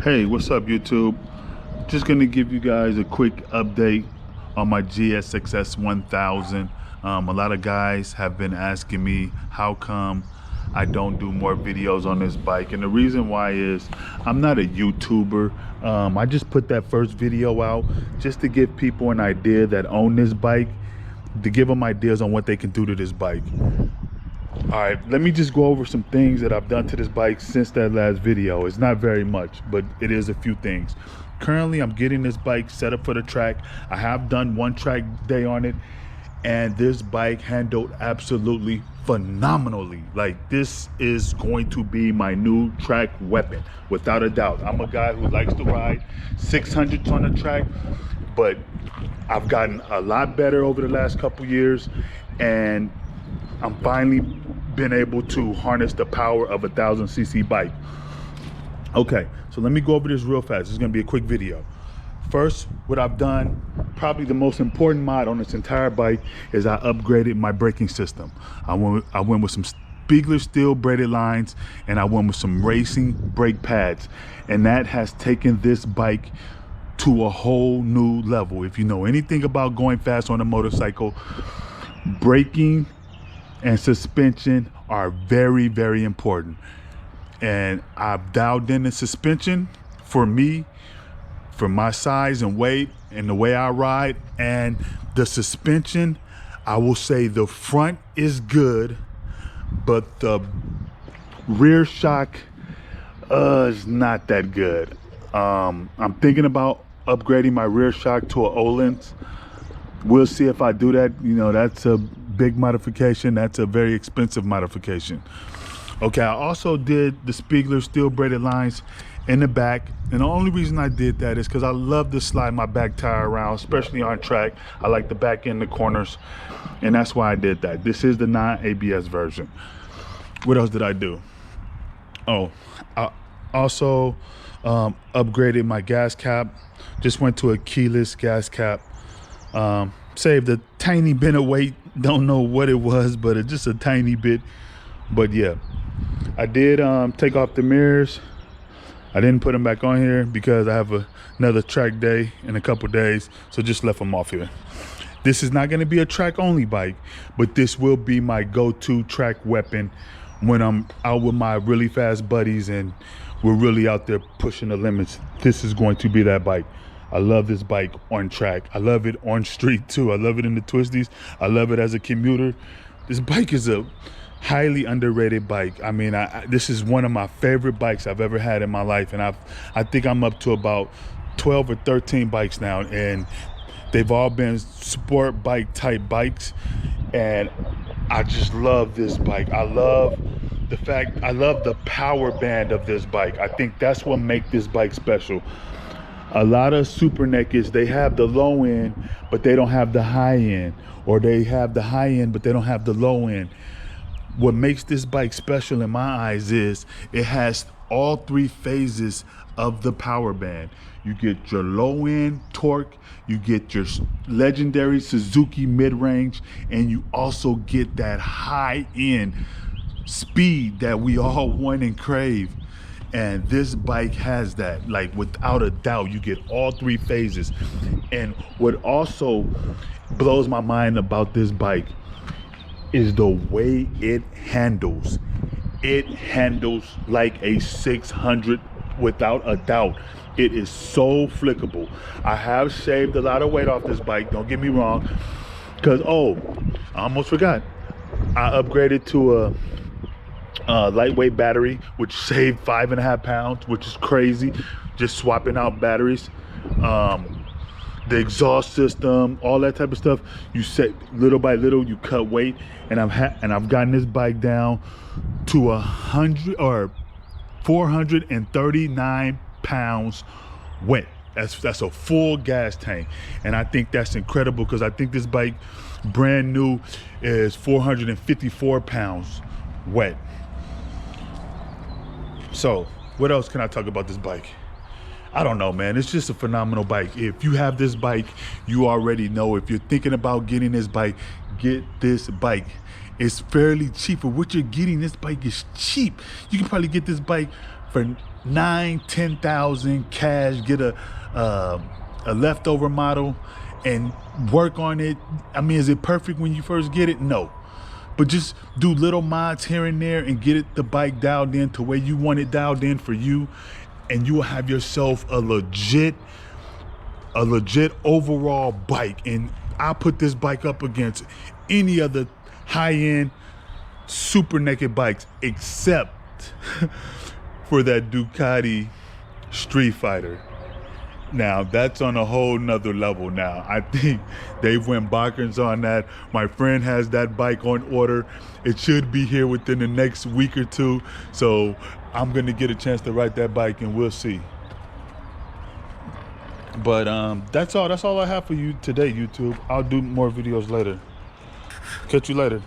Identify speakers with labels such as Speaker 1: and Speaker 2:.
Speaker 1: Hey, what's up YouTube? Just gonna give you guys a quick update on my Gsxs1000. A lot of guys have been asking me how come I don't do more videos on this bike, and the reason why is I'm not a YouTuber. I just put that first video out just to give people an idea that own this bike, to give them ideas on what they can do to this bike. All right, let me just go over some things that I've done to this bike since that last video. It's not very much, but it is a few things. Currently, I'm getting this bike set up for the track. I have done one track day on it, and this bike handled absolutely phenomenally. Like, this is going to be my new track weapon, without a doubt. I'm a guy who likes to ride 600s on the track, but I've gotten a lot better over the last couple years, and I'm finally been able to harness the power of a 1000cc bike. Okay, so let me go over this real fast. This is gonna be a quick video. First, what I've done, probably the most important mod on this entire bike, is I upgraded my braking system. I went with some Spiegler steel braided lines, and I went with some racing brake pads, and that has taken this bike to a whole new level. If you know anything about going fast on a motorcycle, braking and suspension are very, very important. And I've dialed in the suspension for me, for my size and weight and the way I ride. And the suspension, I will say the front is good, but the rear shock is not that good. I'm thinking about upgrading my rear shock to an Öhlins. We'll see if I do that. You know, that's a big modification. That's a very expensive modification. Okay, I also did the Spiegler steel braided lines in the back, and the only reason I did that is because I love to slide my back tire around, especially on track. I like the back end, the corners, and that's why I did that. This is the non-ABS version. What else did I do? Oh, I also upgraded my gas cap. Just went to a keyless gas cap. Saved a tiny bit of weight. Don't know what it was, but it's just a tiny bit. But yeah, I did take off the mirrors. I didn't put them back on here because I have another track day in a couple days, so just left them off here. This is not going to be a track only bike, but this will be my go-to track weapon when I'm out with my really fast buddies and we're really out there pushing the limits. This is going to be that bike. I love this bike on track. I love it on street too. I love it in the twisties. I love it as a commuter. This bike is a highly underrated bike. I mean, this is one of my favorite bikes I've ever had in my life, and I think I'm up to about 12 or 13 bikes now, and they've all been sport bike type bikes, and I just love this bike. I love the power band of this bike. I think that's what makes this bike special. A lot of super nakeds, they have the low end, but they don't have the high end, or they have the high end, but they don't have the low end. What makes this bike special in my eyes is it has all three phases of the power band. You get your low end torque, you get your legendary Suzuki mid-range, and you also get that high end speed that we all want and crave. And this bike has that, like, without a doubt. You get all three phases. And what also blows my mind about this bike is the way it handles. It handles like a 600 without a doubt. It is so flickable. I have shaved a lot of weight off this bike, don't get me wrong, because, oh, I almost forgot. I upgraded to a lightweight battery, which saved 5.5 pounds, which is crazy. Just swapping out batteries. The exhaust system, all that type of stuff. You set little by little, you cut weight, and I've gotten this bike down to 439 pounds wet. That's a full gas tank, and I think that's incredible because I think this bike, brand new, is 454 pounds wet. So what else can I talk about this bike? I don't know, man. It's just a phenomenal bike. If you have this bike, you already know. If you're thinking about getting this bike, get this bike. It's fairly cheap for what you're getting. This bike is cheap. You can probably get this bike for 10,000 cash, get a leftover model and work on it. I mean, is it perfect when you first get it? No. But just do little mods here and there and get the bike dialed in to where you want it dialed in for you, and you will have yourself a legit overall bike. And I put this bike up against any other high-end super naked bikes except for that Ducati Street Fighter. Now that's on a whole nother level. Now I think they've went bonkers on that. My friend has that bike on order. It should be here within the next week or two. So I'm gonna get a chance to ride that bike and we'll see. But that's all I have for you today, YouTube. I'll do more videos later. Catch you later.